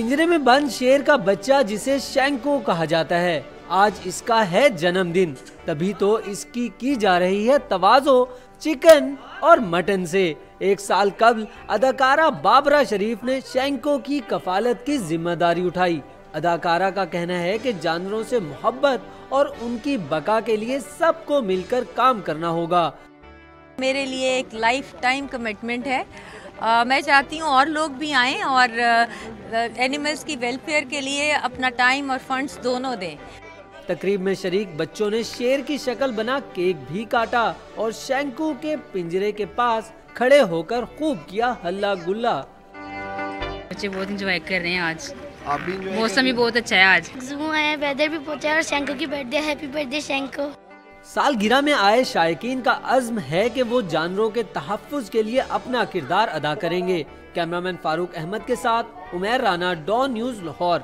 पिंजरे में बंद शेर का बच्चा जिसे शैंको कहा जाता है, आज इसका है जन्मदिन। तभी तो इसकी की जा रही है तवाज़ो चिकन और मटन से। 1 साल कबल अदाकारा बाबरा शरीफ ने शैंको की कफालत की जिम्मेदारी उठाई। अदाकारा का कहना है कि जानवरों से मोहब्बत और उनकी बका के लिए सबको मिलकर काम करना होगा। मेरे लिए एक लाइफ टाइम कमिटमेंट है। मैं चाहती हूँ और लोग भी आएं और एनिमल्स की वेलफेयर के लिए अपना टाइम और फंड्स दोनों दें। तकरीब में शरीक बच्चों ने शेर की शक्ल बना केक भी काटा और शैंको के पिंजरे के पास खड़े होकर खूब किया हल्ला गुल्ला। बच्चे बहुत इंजॉय कर रहे हैं आज। आप भी enjoy मौसम भी बहुत अच्छा है आज। ज़ू आया, वेदर भी बहुत अच्छा है और शैंको की बर्थडे, हैप्पी बर्थडे शैंको। सालगिरह में आए शायकीन का अज़्म है कि वो जानवरों के तहफ़्फ़ुज़ के लिए अपना किरदार अदा करेंगे। कैमरामैन फारूक अहमद के साथ उमैर राना, डॉन न्यूज़, लाहौर।